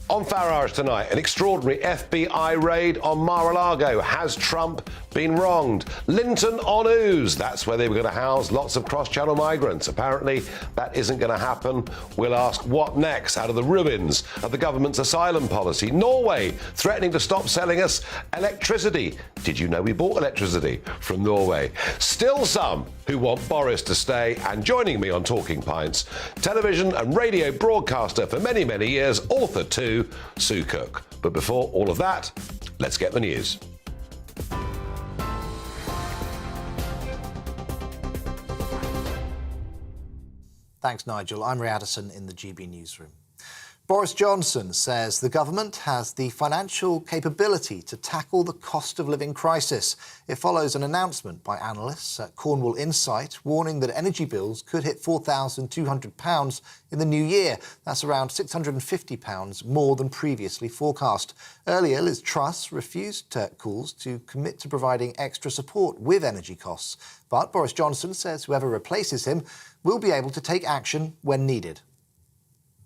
On Farage tonight, an extraordinary FBI raid on Mar-a-Lago. Has Trump been wronged? Linton on ooze. That's where they were going to house lots of cross-channel migrants. Apparently, that isn't going to happen. We'll ask what next out of the ruins of the government's asylum policy. Norway threatening to stop selling us electricity. Did you know we bought electricity from Norway? Still some who want Boris to stay. And joining me on Talking Pints, television and radio broadcaster for many, many years, author too, Sue Cook. But before all of that, let's get the news. Thanks, Nigel. I'm Ray Addison in the GB Newsroom. Boris Johnson says the government has the financial capability to tackle the cost of living crisis. It follows an announcement by analysts at Cornwall Insight warning that energy bills could hit £4,200 in the new year. That's around £650 more than previously forecast. Earlier, Liz Truss refused calls to commit to providing extra support with energy costs. But Boris Johnson says whoever replaces him will be able to take action when needed.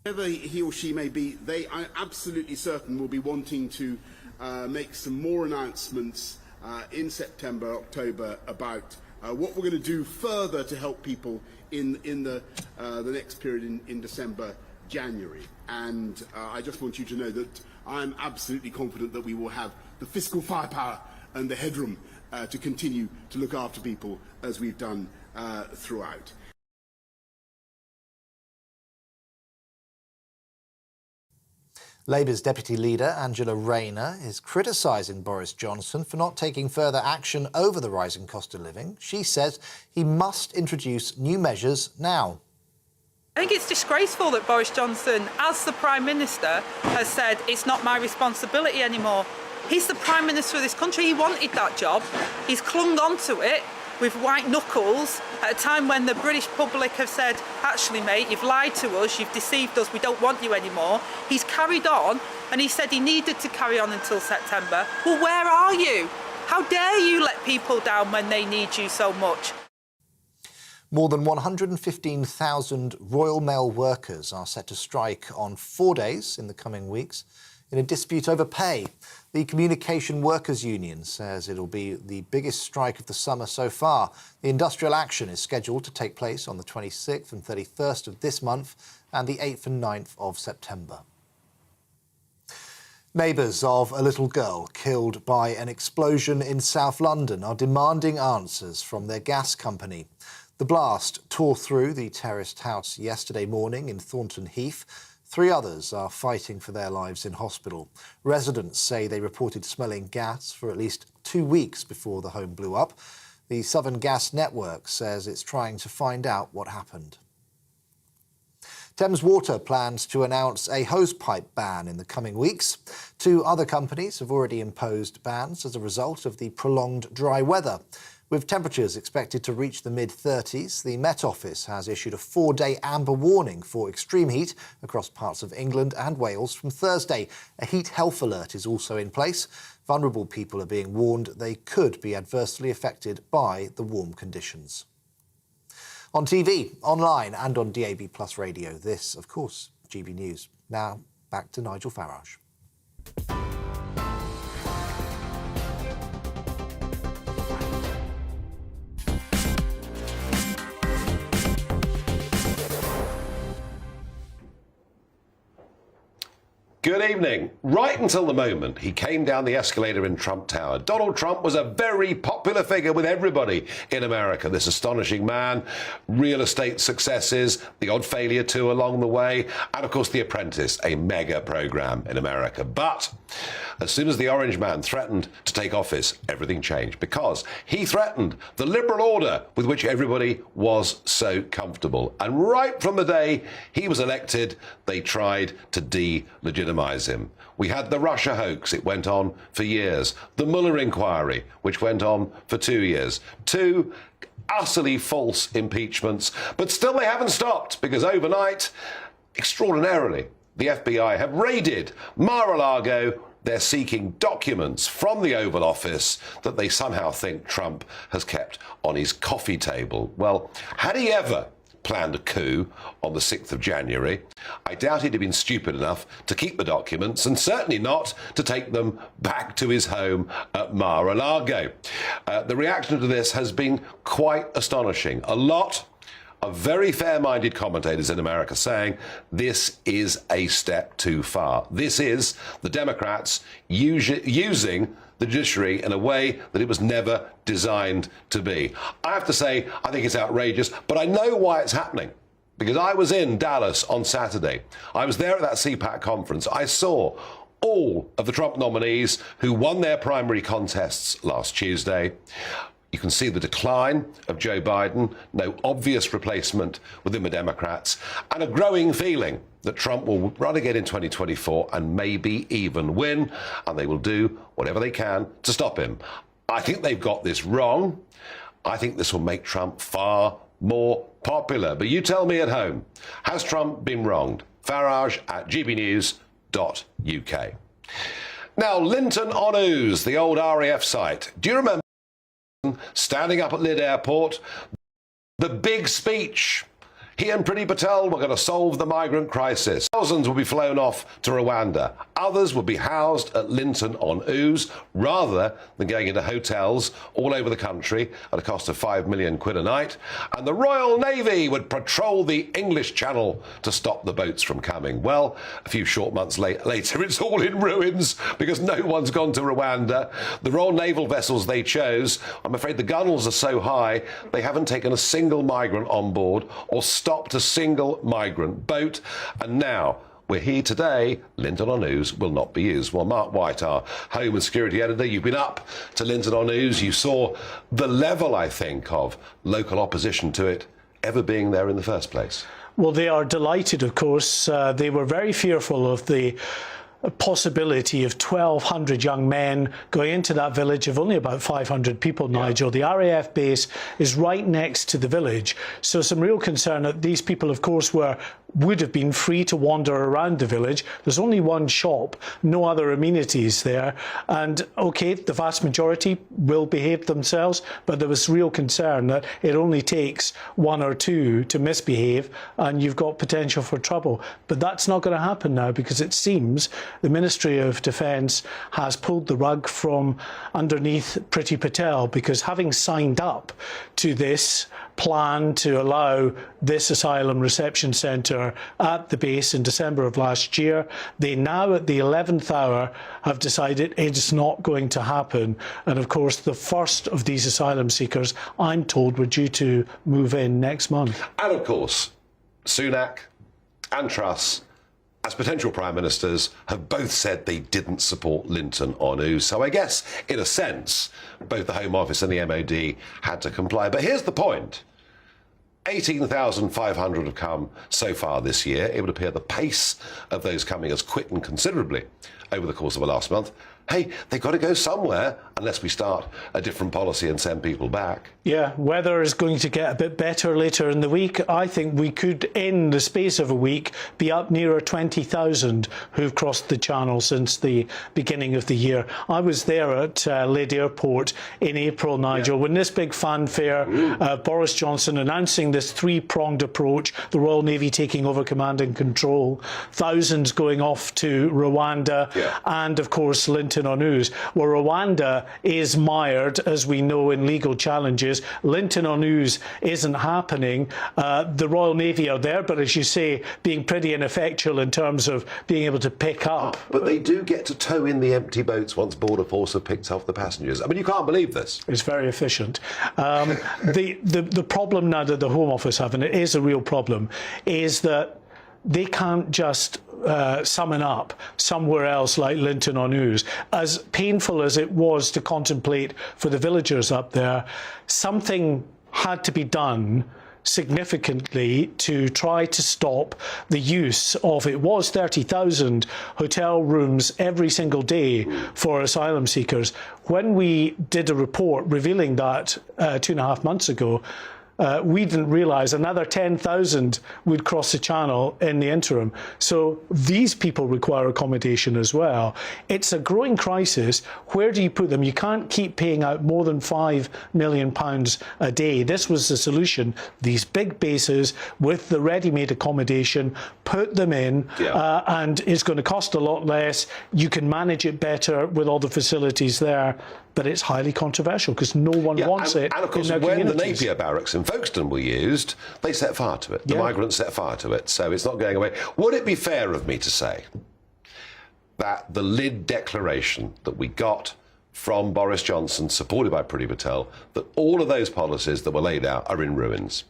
Whoever he or she may be, they are absolutely certain will be wanting to make some more announcements in September, October about what we're going to do further to help people in the next period in December, January. And I just want you to know that I'm absolutely confident that we will have the fiscal firepower and the headroom to continue to look after people as we've done throughout. Labour's deputy leader, Angela Rayner, is criticising Boris Johnson for not taking further action over the rising cost of living. She says he must introduce new measures now. I think it's disgraceful that Boris Johnson, as the Prime Minister, has said it's not my responsibility anymore. He's the Prime Minister of this country. He wanted that job. He's clung on to it with white knuckles at a time when the British public have said, actually, mate, you've lied to us, you've deceived us, we don't want you anymore. He's carried on, and he said he needed to carry on until September. Well, where are you? How dare you let people down when they need you so much? More than 115,000 Royal Mail workers are set to strike on 4 days in the coming weeks in a dispute over pay. The Communication Workers Union says it'll be the biggest strike of the summer so far. The industrial action is scheduled to take place on the 26th and 31st of this month and the 8th and 9th of September. Neighbours of a little girl killed by an explosion in South London are demanding answers from their gas company. The blast tore through the terraced house yesterday morning in Thornton Heath. 3 others are fighting for their lives in hospital. Residents say they reported smelling gas for at least 2 weeks before the home blew up. The Southern Gas Network says it's trying to find out what happened. Thames Water plans to announce a hosepipe ban in the coming weeks. 2 other companies have already imposed bans as a result of the prolonged dry weather. With temperatures expected to reach the mid-30s, the Met Office has issued a 4-day amber warning for extreme heat across parts of England and Wales from Thursday. A heat health alert is also in place. Vulnerable people are being warned they could be adversely affected by the warm conditions. On TV, online and on DAB+ radio, this, of course, GB News. Now, back to Nigel Farage. Good evening. Right until the moment he came down the escalator in Trump Tower, Donald Trump was a very popular figure with everybody in America. This astonishing man, real estate successes, the odd failure too along the way, and of course The Apprentice, a mega program in America. But as soon as the Orange Man threatened to take office, everything changed because he threatened the liberal order with which everybody was so comfortable. And right from the day he was elected, they tried to delegitimize him. We had the Russia hoax, it went on for years. The Mueller inquiry, which went on for 2 years. 2 utterly false impeachments, but still they haven't stopped because overnight, extraordinarily, the FBI have raided Mar-a-Lago. They're seeking documents from the Oval Office that they somehow think Trump has kept on his coffee table. Well, had he ever planned a coup on the 6th of January. I doubt he'd have been stupid enough to keep the documents, and certainly not to take them back to his home at Mar-a-Lago. The reaction to this has been quite astonishing. A lot of very fair-minded commentators in America saying this is a step too far. This is the Democrats using the judiciary in a way that it was never designed to be. I have to say, I think it's outrageous, but I know why it's happening. Because I was in Dallas on Saturday. I was there at that CPAC conference. I saw all of the Trump nominees who won their primary contests last Tuesday. You can see the decline of Joe Biden, no obvious replacement within the Democrats, and a growing feeling that Trump will run again in 2024 and maybe even win, and they will do whatever they can to stop him. I think they've got this wrong. I think this will make Trump far more popular. But you tell me at home, has Trump been wronged? Farage at gbnews.uk. Now, Linton on Ouse, the old RAF site. Do you remember standing up at Lid Airport, the big speech? He and Priti Patel were going to solve the migrant crisis. Thousands will be flown off to Rwanda. Others will be housed at Linton on Ouse rather than going into hotels all over the country at a cost of £5 million a night. And the Royal Navy would patrol the English Channel to stop the boats from coming. Well, a few short months later, it's all in ruins because no one's gone to Rwanda. The Royal Naval vessels they chose, I'm afraid the gunnels are so high, they haven't taken a single migrant on board or stopped a single migrant boat. And now we're here today, Linton on Ouse will not be used. Well, Mark White, our Home and Security Editor, you've been up to Linton on Ouse. You saw the level, I think, of local opposition to it ever being there in the first place. Well, they are delighted, of course. They were very fearful of the possibility of 1,200 young men going into that village of only about 500 people, Nigel. The RAF base is right next to the village. So some real concern that these people, of course, would have been free to wander around the village. There's only one shop, no other amenities there. And OK, the vast majority will behave themselves, but there was real concern that it only takes one or two to misbehave and you've got potential for trouble. But that's not going to happen now because it seems the Ministry of Defence has pulled the rug from underneath Priti Patel, because having signed up to this plan to allow this asylum reception centre at the base in December of last year, they now at the 11th hour have decided it's not going to happen. And of course the first of these asylum seekers, I'm told, were due to move in next month. And of course Sunak and Truss, as potential prime ministers, have both said they didn't support Linton on Ouse. So I guess, in a sense, both the Home Office and the MOD had to comply. But here's the point. 18,500 have come so far this year. It would appear the pace of those coming has quickened considerably over the course of the last month. Hey, they've got to go somewhere unless we start a different policy and send people back. Yeah, weather is going to get a bit better later in the week. I think we could, in the space of a week, be up nearer 20,000 who've crossed the channel since the beginning of the year. I was there at Lid Airport in April, Nigel, when this big fanfare, Boris Johnson announcing this three-pronged approach, the Royal Navy taking over command and control, thousands going off to Rwanda, and of course Linton on Ouse. Well, Rwanda is mired, as we know, in legal challenges. Linton on Ouse isn't happening. The Royal Navy are there, but as you say, being pretty ineffectual in terms of being able to pick up. But they do get to tow in the empty boats once Border Force have picked off the passengers. I mean, you can't believe this. It's very efficient. The problem now that the Home Office have, and it is a real problem, is that they can't just summon up somewhere else like Linton on Ouse. As painful as it was to contemplate for the villagers up there, something had to be done significantly to try to stop the use of, it was 30,000 hotel rooms every single day for asylum seekers. When we did a report revealing that 2.5 months ago, we didn't realise another 10,000 would cross the channel in the interim. So these people require accommodation as well. It's a growing crisis. Where do you put them? You can't keep paying out more than £5 million a day. This was the solution. These big bases with the ready-made accommodation, put them in, and it's going to cost a lot less. You can manage it better with all the facilities there. But it's highly controversial because no one wants it. And of course, when the Napier barracks in Folkestone were used, they set fire to it. The migrants set fire to it. So it's not going away. Would it be fair of me to say that the lid declaration that we got from Boris Johnson, supported by Priti Patel, that all of those policies that were laid out are in ruins?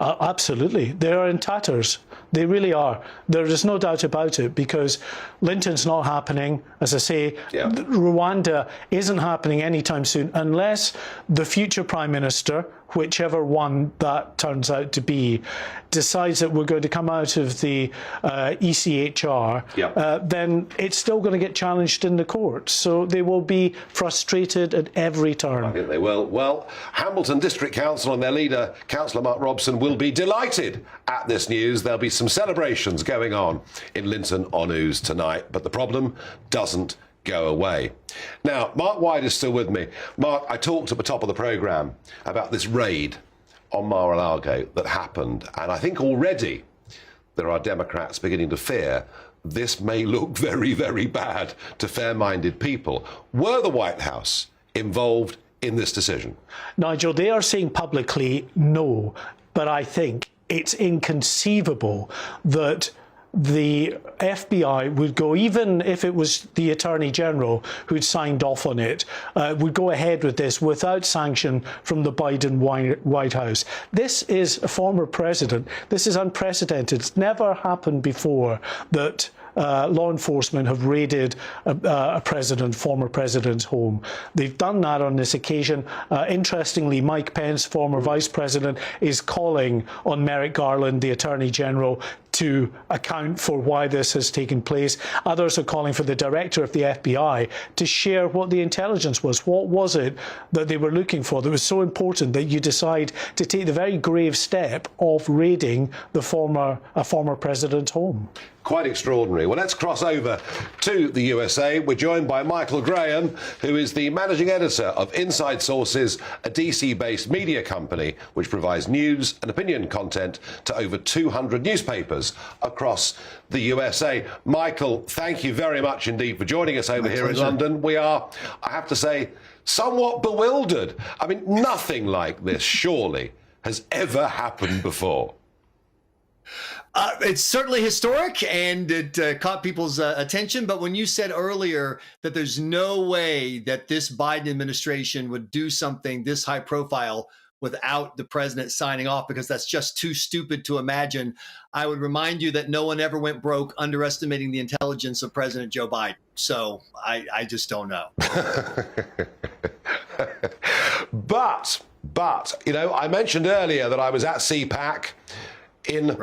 Absolutely. They are in tatters. They really are. There is no doubt about it, because Linton's not happening. As I say, Rwanda isn't happening anytime soon unless the future Prime Minister, whichever one that turns out to be, decides that we're going to come out of the ECHR, then it's still going to get challenged in the courts. So they will be frustrated at every turn. I think they will. Well, Hambleton District Council and their leader, Councillor Mark Robson, will be delighted at this news. There'll be some celebrations going on in Linton on Ouse tonight, but the problem doesn't go away. Now, Mark White is still with me. Mark, I talked at the top of the programme about this raid on Mar-a-Lago that happened, and I think already there are Democrats beginning to fear this may look very, very bad to fair-minded people. Were the White House involved in this decision? Nigel, they are saying publicly no, but I think it's inconceivable that the FBI would go, even if it was the Attorney General who'd signed off on it, would go ahead with this without sanction from the Biden White House. This is a former president. This is unprecedented. It's never happened before that law enforcement have raided a former president's home. They've done that on this occasion. Interestingly, Mike Pence, former vice president, is calling on Merrick Garland, the Attorney General, to account for why this has taken place. Others are calling for the director of the FBI to share what the intelligence was. What was it that they were looking for that was so important that you decide to take the very grave step of raiding a former president's home? Quite extraordinary. Well, let's cross over to the USA. We're joined by Michael Graham, who is the managing editor of Inside Sources, a DC-based media company which provides news and opinion content to over 200 newspapers across the USA. Michael, thank you very much indeed for joining us over here in London. We are, I have to say, somewhat bewildered. I mean, nothing like this, surely, has ever happened before. It's certainly historic, and it caught people's attention. But when you said earlier that there's no way that this Biden administration would do something this high profile without the president signing off, because that's just too stupid to imagine, I would remind you that no one ever went broke underestimating the intelligence of President Joe Biden. So I just don't know. But, you know, I mentioned earlier that I was at CPAC in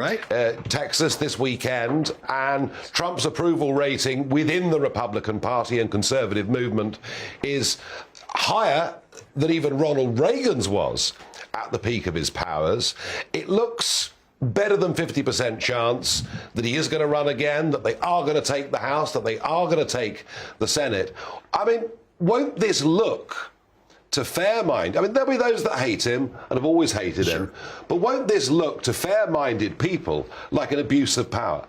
Texas this weekend, and Trump's approval rating within the Republican Party and conservative movement is higher than even Ronald Reagan's was at the peak of his powers. It looks better than 50% chance that he is going to run again, that they are going to take the House, that they are going to take the Senate. I mean, won't this look, to fair-minded, I mean, there'll be those that hate him and have always hated him, but won't this look to fair-minded people like an abuse of power?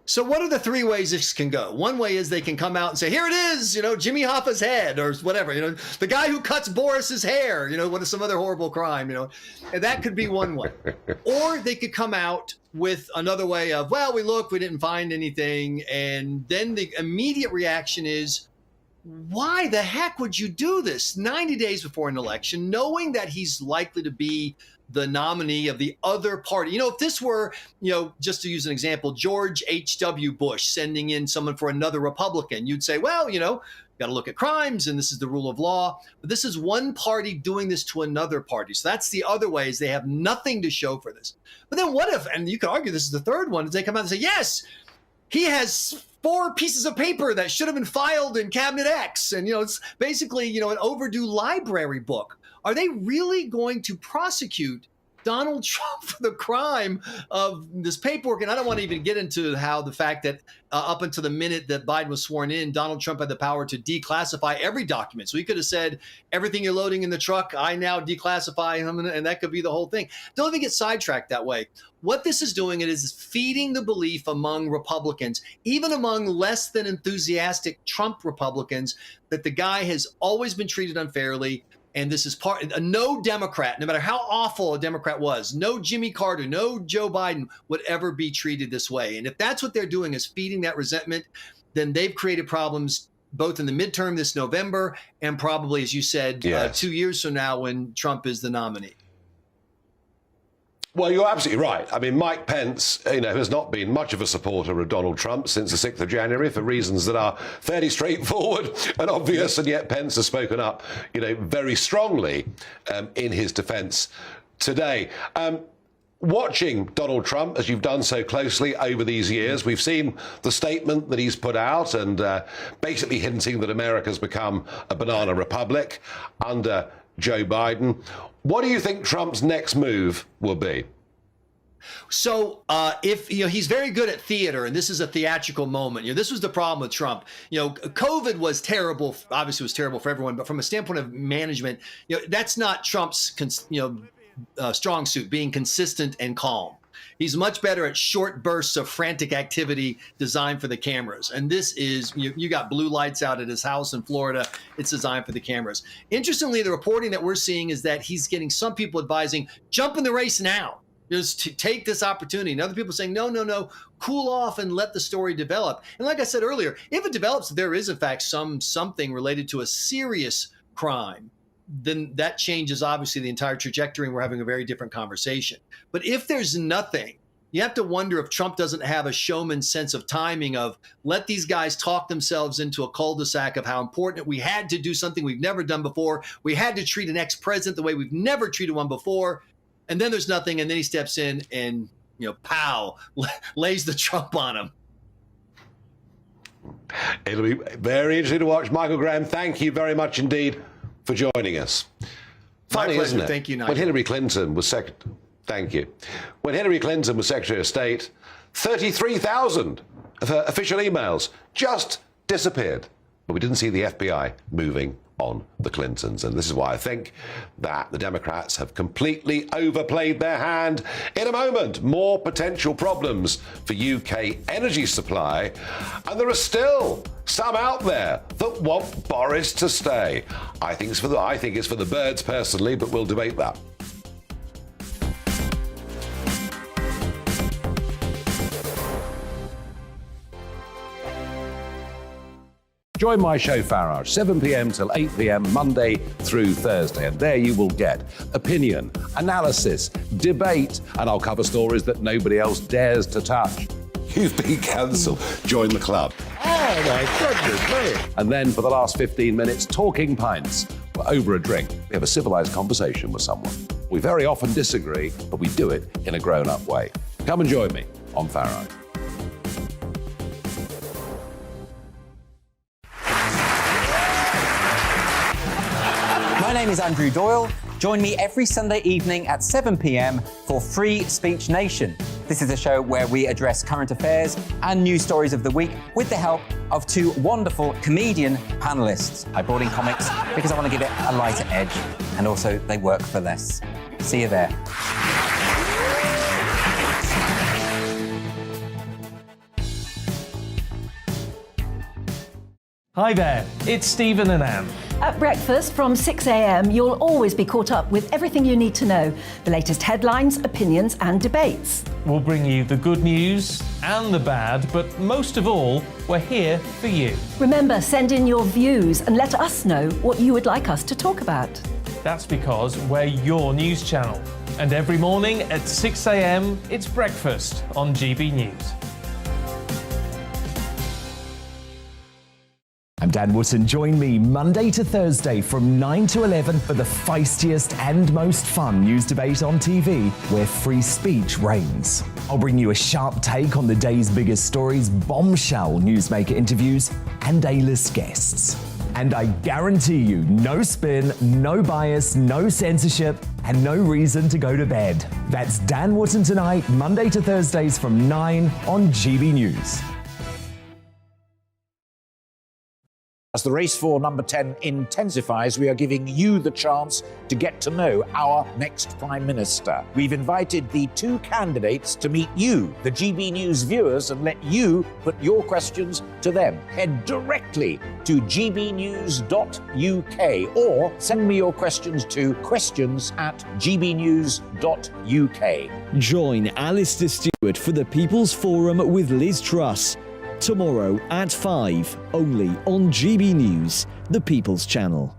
So what are the three ways this can go? One way is they can come out and say, here it is, you know, Jimmy Hoffa's head, or whatever, you know, the guy who cuts Boris's hair, you know, what is some other horrible crime, you know, and that could be one way. Or they could come out with another way of, well, we didn't find anything. And then the immediate reaction is, why the heck would you do this 90 days before an election, knowing that he's likely to be the nominee of the other party? You know, if this were, you know, just to use an example, George H.W. Bush sending in someone for another Republican, you'd say, well, you know, got to look at crimes and this is the rule of law. But this is one party doing this to another party. So that's the other way, is they have nothing to show for this. But then what if, and you could argue this is the third one, is they come out and say, yes, he has 4 pieces of paper that should have been filed in Cabinet X. And, you know, it's basically, you know, an overdue library book. Are they really going to prosecute Donald Trump for the crime of this paperwork. And I don't want to even get into how the fact that up until the minute that Biden was sworn in, Donald Trump had the power to declassify every document. So he could have said, everything you're loading in the truck, I now declassify him, and that could be the whole thing. Don't even get sidetracked that way. What this is doing, it is feeding the belief among Republicans, even among less than enthusiastic Trump Republicans, that the guy has always been treated unfairly. And this is no Democrat, no matter how awful a Democrat was, no Jimmy Carter, no Joe Biden would ever be treated this way. And if that's what they're doing is feeding that resentment, then they've created problems both in the midterm this November and probably, as you said, 2 years from now when Trump is the nominee. Well, you're absolutely right. I mean, Mike Pence, has not been much of a supporter of Donald Trump since the 6th of January for reasons that are fairly straightforward and obvious, and yet Pence has spoken up, very strongly in his defence today. Watching Donald Trump, as you've done so closely over these years, we've seen the statement that he's put out and basically hinting that America's become a banana republic under Joe Biden. What do you think Trump's next move will be? So if he's very good at theater, and this is a theatrical moment. This was the problem with Trump. COVID was terrible. Obviously, it was terrible for everyone. But from a standpoint of management, that's not Trump's strong suit. Being consistent and calm. He's much better at short bursts of frantic activity designed for the cameras. And this is, you got blue lights out at his house in Florida. It's designed for the cameras. Interestingly, the reporting that we're seeing is that he's getting some people advising, jump in the race now. Just to take this opportunity. And other people saying, no, cool off and let the story develop. And like I said earlier, if it develops, there is in fact something related to a serious crime, then that changes obviously the entire trajectory and we're having a very different conversation. But if there's nothing, you have to wonder if Trump doesn't have a showman's sense of timing of let these guys talk themselves into a cul-de-sac of how important we had to do something we've never done before. We had to treat an ex-president the way we've never treated one before. And then there's nothing. And then he steps in and, pow, lays the Trump on him. It'll be very interesting to watch. Michael Graham, thank you very much indeed for joining us. Funny, isn't it? Thank you, Nigel. When Hillary Clinton was Thank you. When Hillary Clinton was Secretary of State, 33,000 of her official emails just disappeared. But we didn't see the FBI moving on the Clintons. And this is why I think that the Democrats have completely overplayed their hand. In a moment, more potential problems for UK energy supply. And there are still some out there that want Boris to stay. I think it's for the birds personally, but we'll debate that. Join my show Farage, 7 p.m. till 8 p.m. Monday through Thursday. And there you will get opinion, analysis, debate, and I'll cover stories that nobody else dares to touch. You've been cancelled. Join the club. Oh, my goodness me. And then for the last 15 minutes, talking pints. We're over a drink. We have a civilized conversation with someone. We very often disagree, but we do it in a grown-up way. Come and join me on Farage. My name is Andrew Doyle. Join me every Sunday evening at 7 p.m. for Free Speech Nation. This is a show where we address current affairs and news stories of the week with the help of two wonderful comedian panelists. I brought in comics because I want to give it a lighter edge, and also they work for less. See you there. Hi there, it's Stephen and Anne. At breakfast from 6 a.m, you'll always be caught up with everything you need to know, the latest headlines, opinions and debates. We'll bring you the good news and the bad, but most of all, we're here for you. Remember, send in your views and let us know what you would like us to talk about. That's because we're your news channel. And every morning at 6 a.m, it's breakfast on GB News. I'm Dan Wootton. Join me Monday to Thursday from 9 to 11 for the feistiest and most fun news debate on TV, where free speech reigns. I'll bring you a sharp take on the day's biggest stories, bombshell newsmaker interviews, and A-list guests. And I guarantee you, no spin, no bias, no censorship, and no reason to go to bed. That's Dan Wootton Tonight, Monday to Thursdays from 9 on GB News. As the race for number 10 intensifies, we are giving you the chance to get to know our next Prime Minister. We've invited the two candidates to meet you, the GB News viewers, and let you put your questions to them. Head directly to gbnews.uk or send me your questions to questions@gbnews.uk. Join Alistair Stewart for the People's Forum with Liz Truss. Tomorrow at 5, only on GB News, the People's Channel.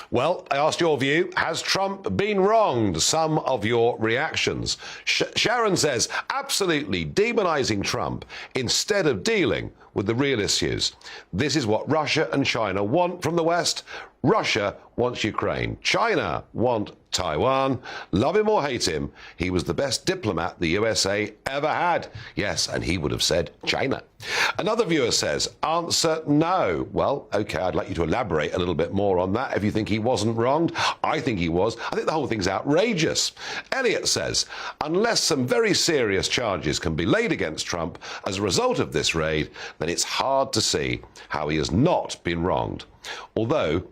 Well, I asked your view. Has Trump been wronged? Some of your reactions. Sharon says, absolutely demonizing Trump instead of dealing with the real issues. This is what Russia and China want from the West. Russia wants Ukraine. China want Taiwan. Love him or hate him, he was the best diplomat the USA ever had. Yes, and he would have said China. Another viewer says, answer no. Well, OK, I'd like you to elaborate a little bit more on that if you think he wasn't wronged. I think he was. I think the whole thing's outrageous. Elliot says, unless some very serious charges can be laid against Trump as a result of this raid, then it's hard to see how he has not been wronged. Although,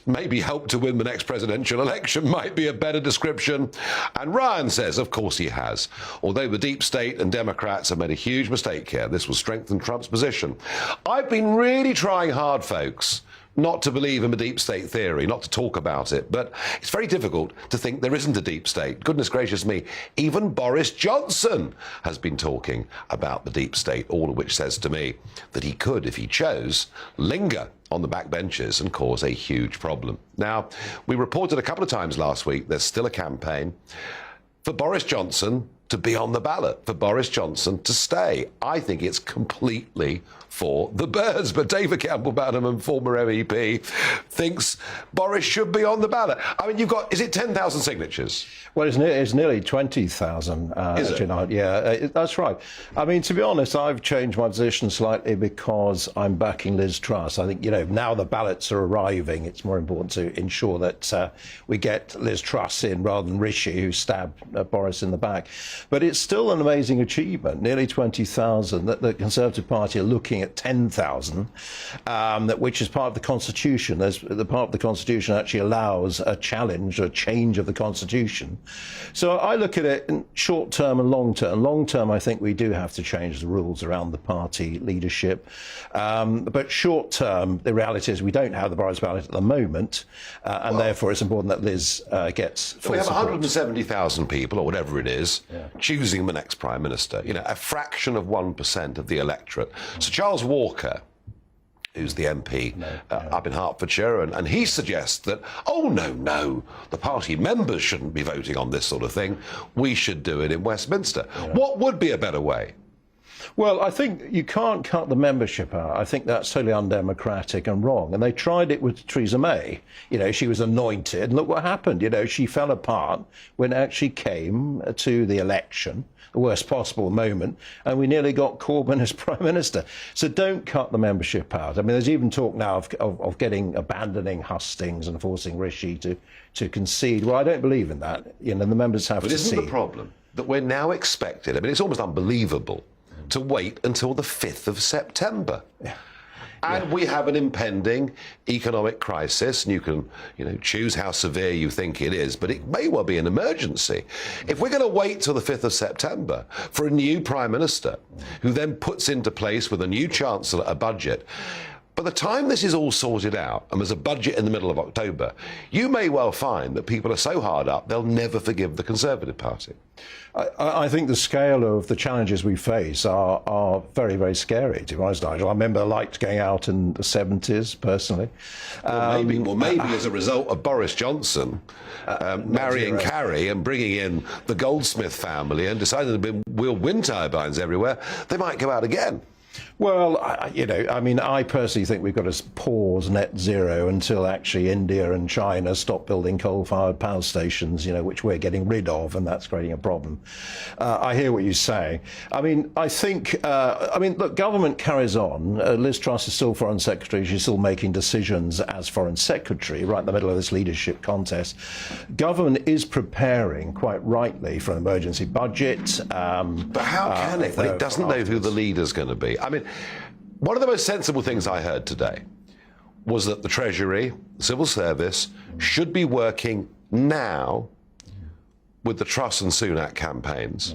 maybe helped to win the next presidential election might be a better description. And Ryan says, of course he has. Although the deep state and Democrats have made a huge mistake here, this will strengthen Trump's position. I've been really trying hard, folks, not to believe in the deep state theory, not to talk about it, but it's very difficult to think there isn't a deep state. Goodness gracious me, even Boris Johnson has been talking about the deep state, all of which says to me that he could, if he chose, linger on the backbenches and cause a huge problem. Now, we reported a couple of times last week there's still a campaign for Boris Johnson to be on the ballot, for Boris Johnson to stay. I think it's completely for the birds, but David Campbell-Bannerman, former MEP, thinks Boris should be on the ballot. I mean, you've got, is it 10,000 signatures? Well, it's nearly 20,000. Is it? Yeah, that's right. I mean, to be honest, I've changed my position slightly because I'm backing Liz Truss. I think, now the ballots are arriving, it's more important to ensure that we get Liz Truss in rather than Rishi, who stabbed Boris in the back. But it's still an amazing achievement, nearly 20,000, that the Conservative Party are looking at 10,000, which is part of the Constitution. The part of the Constitution actually allows a challenge, a change of the Constitution. So I look at it in short term and long term. Long term, I think we do have to change the rules around the party leadership. But short term, the reality is we don't have the Boris ballot at the moment, and therefore it's important that Liz gets full We have support. 170,000 people, or whatever it is, choosing the next Prime Minister. A fraction of 1% of the electorate. So Charles Walker, who's the MP up in Hertfordshire, and he suggests that, oh, no, the party members shouldn't be voting on this sort of thing. We should do it in Westminster. What would be a better way? Well, I think you can't cut the membership out. I think that's totally undemocratic and wrong. And they tried it with Theresa May. She was anointed, and look what happened. She fell apart when it actually came to the election, the worst possible moment, and we nearly got Corbyn as Prime Minister. So don't cut the membership out. I mean, there's even talk now of abandoning hustings and forcing Rishi to concede. Well, I don't believe in that. The members have to see. But isn't the problem that we're now expected, I mean, it's almost unbelievable, to wait until the 5th of September. And we have an impending economic crisis, and you can, choose how severe you think it is, but it may well be an emergency. If we're going to wait till the 5th of September for a new Prime Minister, who then puts into place with a new Chancellor a budget, by the time this is all sorted out, and there's a budget in the middle of October, you may well find that people are so hard up they'll never forgive the Conservative Party. I think the scale of the challenges we face are very, very scary, to be honest, Nigel. I remember I liked going out in the 70s, personally. Maybe as a result of Boris Johnson marrying Carrie and bringing in the Goldsmith family and deciding to build wind turbines everywhere, they might go out again. Well, I personally think we've got to pause net zero until actually India and China stop building coal-fired power stations, which we're getting rid of, and that's creating a problem. I hear what you're saying. I think, look, government carries on. Liz Truss is still Foreign Secretary. She's still making decisions as Foreign Secretary right in the middle of this leadership contest. Government is preparing, quite rightly, for an emergency budget. But how can it when it doesn't know who the leader's going to be? One of the most sensible things I heard today was that the Treasury, civil service, should be working now with the Truss and Sunak campaigns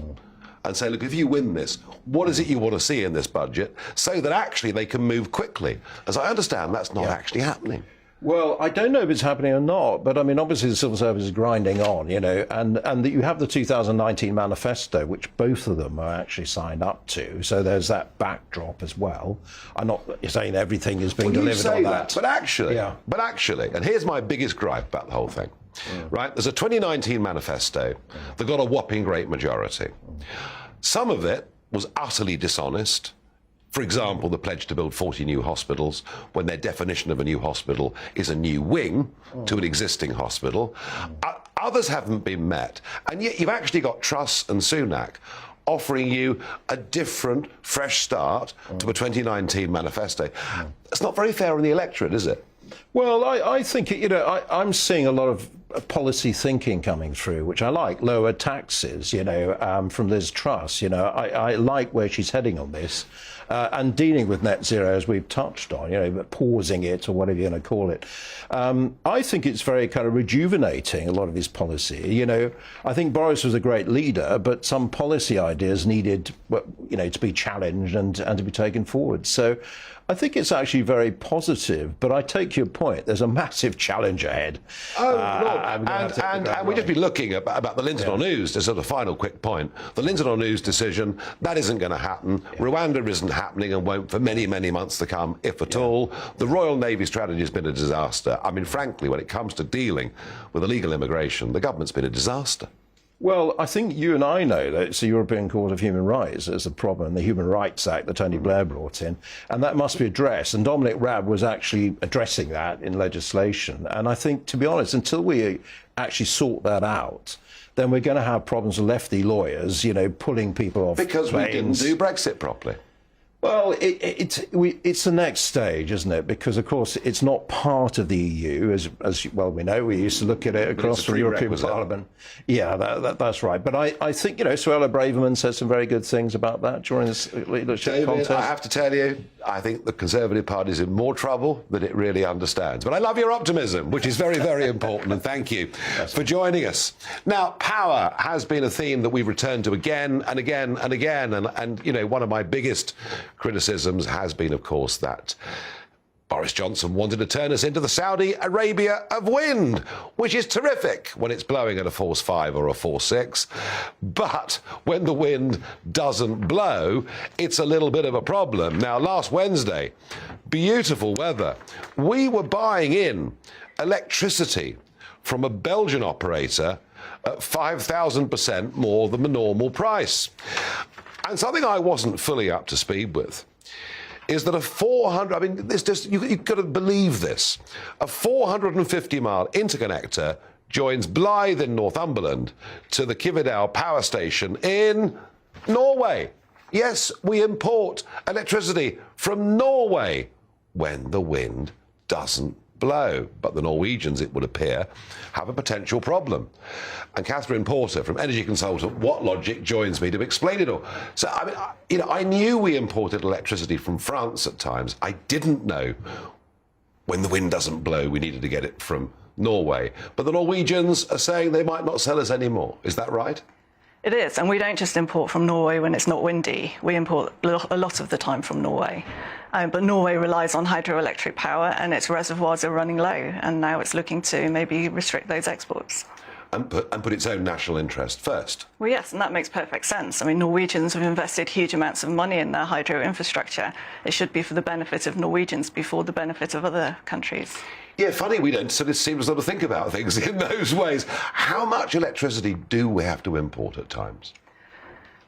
and say, look, if you win this, what is it you want to see in this budget, so that actually they can move quickly. As I understand, that's not actually happening. Well, I don't know if it's happening or not, but obviously the civil service is grinding on, and that you have the 2019 manifesto, which both of them are actually signed up to. So there's that backdrop as well. I'm not saying everything is being delivered on that. But actually, and here's my biggest gripe about the whole thing, right? There's a 2019 manifesto that got a whopping great majority. Some of it was utterly dishonest. For example, the pledge to build 40 new hospitals, when their definition of a new hospital is a new wing to an existing hospital. Others haven't been met. And yet you've actually got Truss and Sunak offering you a different, fresh start to a 2019 manifesto. It's not very fair on the electorate, is it? Well, I think, I'm seeing a lot of policy thinking coming through, which I like. Lower taxes, from Liz Truss. I like where she's heading on this. And dealing with net zero, as we've touched on, pausing it or whatever you're going to call it. I think it's very kind of rejuvenating, a lot of his policy. I think Boris was a great leader, but some policy ideas needed, to be challenged and to be taken forward. So I think it's actually very positive, but I take your point. There's a massive challenge ahead. And we've just been looking about the Lindenau News, as a final quick point. The Lindenau News decision, that isn't going to happen. Rwanda isn't happening and won't for many, many months to come, if at all. The Royal Navy strategy has been a disaster. Frankly, when it comes to dealing with illegal immigration, the government's been a disaster. Well, I think you and I know that it's the European Court of Human Rights as a problem, the Human Rights Act that Tony Blair brought in, and that must be addressed. And Dominic Raab was actually addressing that in legislation. And I think, to be honest, until we actually sort that out, then we're going to have problems with lefty lawyers, pulling people off because planes. We didn't do Brexit properly. Well, it's the next stage, isn't it? Because, of course, it's not part of the EU, as well we know. We used to look at it across the European Parliament. Yeah, that's right. But I think, Suella Braverman said some very good things about that during this leadership contest. I have to tell you, I think the Conservative Party is in more trouble than it really understands. But I love your optimism, which is very, very important, and thank you for joining us. Now, power has been a theme that we've returned to again and again and again, and one of my biggest criticisms has been, of course, that Boris Johnson wanted to turn us into the Saudi Arabia of wind, which is terrific when it's blowing at a force 5 or a force 6. But when the wind doesn't blow, it's a little bit of a problem. Now, last Wednesday, beautiful weather. We were buying in electricity from a Belgian operator at 5,000% more than the normal price. And something I wasn't fully up to speed with is that a 400, you've got to believe this, a 450-mile interconnector joins Blythe in Northumberland to the Kividal power station in Norway. Yes, we import electricity from Norway when the wind doesn't blow. But the Norwegians, it would appear, have a potential problem. And Catherine Porter from energy consultant WhatLogic joins me to explain it all. So, I knew we imported electricity from France at times. I didn't know when the wind doesn't blow, we needed to get it from Norway. But the Norwegians are saying they might not sell us anymore. Is that right? It is, and we don't just import from Norway when it's not windy. We import a lot of the time from Norway. But Norway relies on hydroelectric power, and its reservoirs are running low, and now it's looking to maybe restrict those exports. And put its own national interest first. Well, yes, and that makes perfect sense. Norwegians have invested huge amounts of money in their hydro infrastructure. It should be for the benefit of Norwegians before the benefit of other countries. Yeah, funny, we don't sort of seem to sort of think about things in those ways. How much electricity do we have to import at times?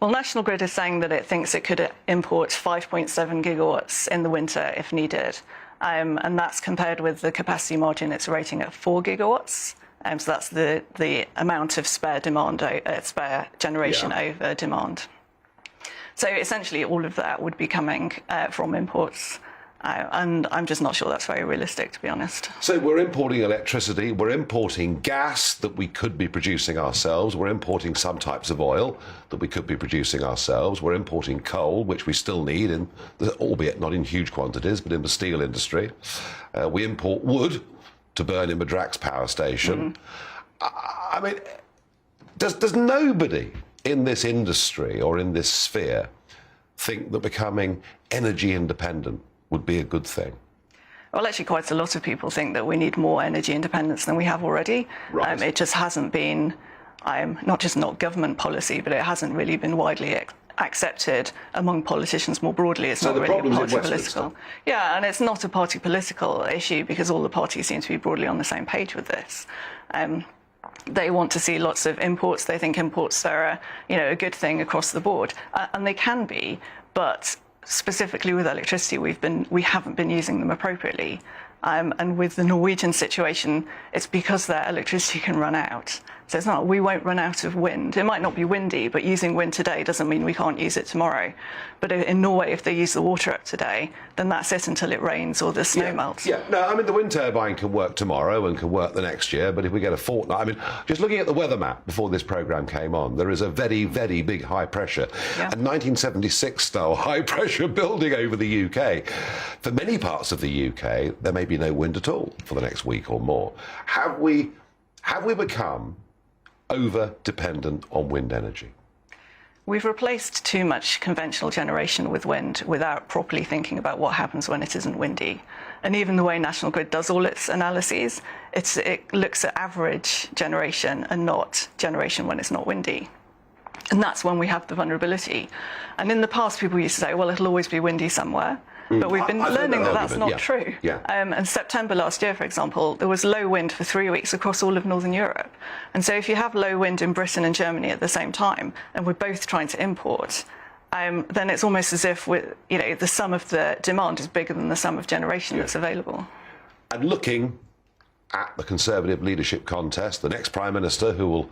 Well, National Grid is saying that it thinks it could import 5.7 gigawatts in the winter if needed. And that's compared with the capacity margin it's rating at 4 gigawatts. So that's the amount of spare demand, spare generation over demand. So essentially all of that would be coming from imports. And I'm just not sure that's very realistic, to be honest. So we're importing electricity, we're importing gas that we could be producing ourselves, we're importing some types of oil that we could be producing ourselves, we're importing coal, which we still need, albeit not in huge quantities, but in the steel industry. We import wood to burn in Madrax power station. I mean, does nobody in this industry or in this sphere think that becoming energy independent would be a good thing? Well, actually, quite a lot of people think that we need more energy independence than we have already. Right. It just hasn't been, not government policy, but it hasn't really been widely accepted among politicians more broadly. It's so not the really a party political. political. Yeah, and it's not a party political issue because all the parties seem to be broadly on the same page with this. They want to see lots of imports. They think imports are, a good thing across the board, and they can be, but specifically with electricity, we haven't been using them appropriately. And with the Norwegian situation, it's because their electricity can run out. So it's not, we won't run out of wind. It might not be windy, but using wind today doesn't mean we can't use it tomorrow. But in Norway, if they use the water up today, then that's it until it rains or the snow melts. Yeah, no, I mean, the wind turbine can work tomorrow and can work the next year, but if we get a fortnight, I mean, just looking at the weather map before this programme came on, there is a very, very big high pressure, a 1976 style high pressure building over the UK. For many parts of the UK, there may be no wind at all for the next week or more. Have we become over-dependent on wind energy? We've replaced too much conventional generation with wind without properly thinking about what happens when it isn't windy. And even the way National Grid does all its analyses, it looks at average generation and not generation when it's not windy. And that's when we have the vulnerability. And in the past, people used to say, well, it'll always be windy somewhere. But we've been learning that that's not true. And September last year, for example, there was low wind for 3 weeks across all of Northern Europe. And so if you have low wind in Britain and Germany at the same time, and we're both trying to import, then it's almost as if the sum of the demand is bigger than the sum of generation that's available. And looking at the Conservative leadership contest, the next Prime Minister who will,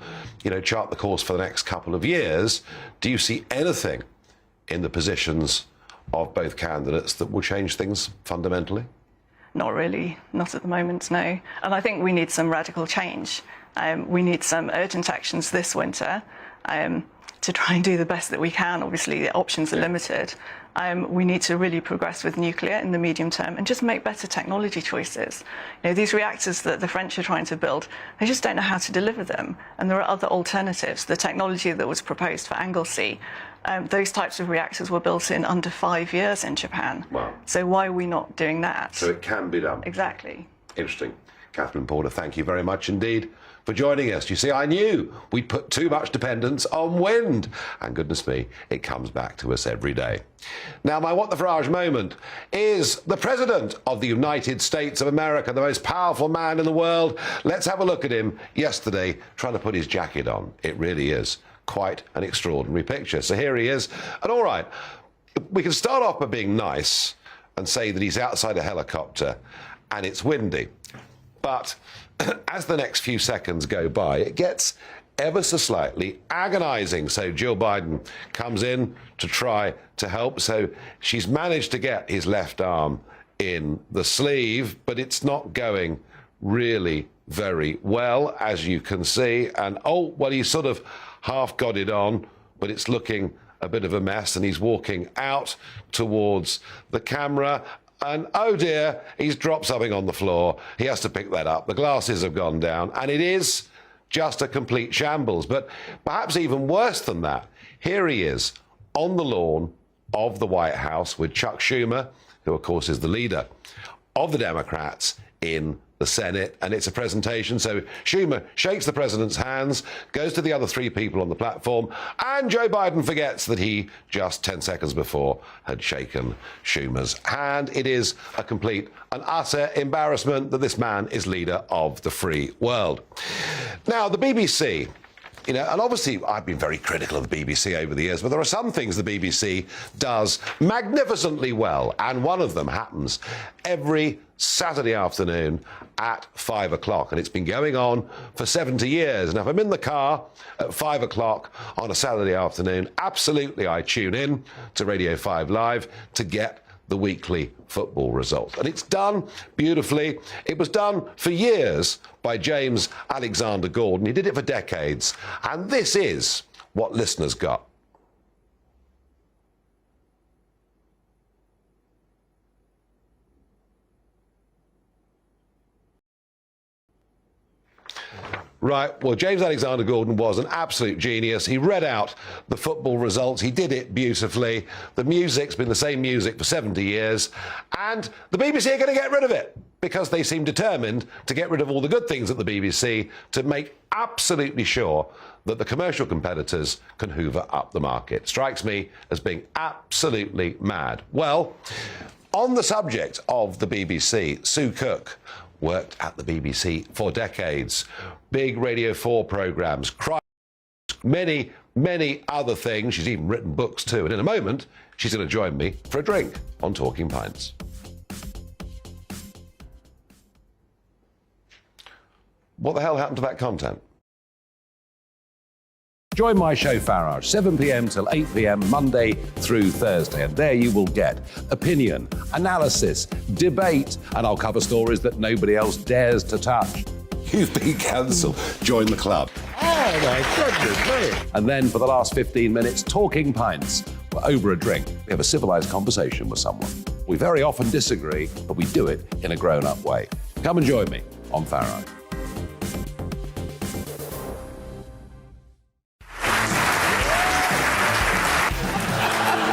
chart the course for the next couple of years, do you see anything in the positions of both candidates that will change things fundamentally? Not really, not at the moment, no. And I think we need some radical change. We need some urgent actions this winter to try and do the best that we can. Obviously, the options are limited. We need to really progress with nuclear in the medium term and just make better technology choices. These reactors that the French are trying to build, they just don't know how to deliver them. And there are other alternatives. The technology that was proposed for Anglesey, those types of reactors were built in under 5 years in Japan. Wow. So why are we not doing that? So it can be done. Exactly. Interesting. Catherine Porter, thank you very much indeed for joining us. You see, I knew we'd put too much dependence on wind. And goodness me, it comes back to us every day. Now, my What the Farage moment is the President of the United States of America, the most powerful man in the world. Let's have a look at him yesterday trying to put his jacket on. It really is quite an extraordinary picture. So here he is. And all right, we can start off by being nice and say that he's outside a helicopter and it's windy. But as the next few seconds go by, it gets ever so slightly agonising. So Jill Biden comes in to try to help. So she's managed to get his left arm in the sleeve, but it's not going really very well, as you can see. And, oh, well, he's sort of half got it on, but it's looking a bit of a mess. And he's walking out towards the camera. And, oh dear, he's dropped something on the floor. He has to pick that up. The glasses have gone down. And it is just a complete shambles. But perhaps even worse than that, here he is on the lawn of the White House with Chuck Schumer, who, of course, is the leader of the Democrats in the Senate, and it's a presentation. So Schumer shakes the president's hands, goes to the other three people on the platform, and Joe Biden forgets that he just 10 seconds before had shaken Schumer's hand. It is a complete and utter embarrassment that this man is leader of the free world. Now, the BBC You know, and obviously I've been very critical of the BBC over the years, but there are some things the BBC does magnificently well, and one of them happens every Saturday afternoon at 5 o'clock, and it's been going on for 70 years. And if I'm in the car at 5 o'clock on a Saturday afternoon, absolutely I tune in to Radio 5 Live to get the weekly football result. And it's done beautifully. It was done for years by James Alexander Gordon. He did it for decades. And this is what listeners got. Right, well, James Alexander Gordon was an absolute genius. He read out the football results. He did it beautifully. The music's been the same music for 70 years. And the BBC are going to get rid of it because they seem determined to get rid of all the good things at the BBC to make absolutely sure that the commercial competitors can hoover up the market. Strikes me as being absolutely mad. Well, on the subject of the BBC, Sue Cook worked at the BBC for decades. Big Radio 4 programmes, many, many other things. She's even written books too. And in a moment, she's going to join me for a drink on Talking Pints. What the hell happened to that content? Join my show Farage, 7 p.m. till 8 p.m. Monday through Thursday, and there you will get opinion, analysis, debate, and I'll cover stories that nobody else dares to touch. You've been cancelled. Join the club. Oh my goodness me. And then for the last 15 minutes, Talking Pints. We're over a drink. We have a civilised conversation with someone. We very often disagree, but we do it in a grown-up way. Come and join me on Farage.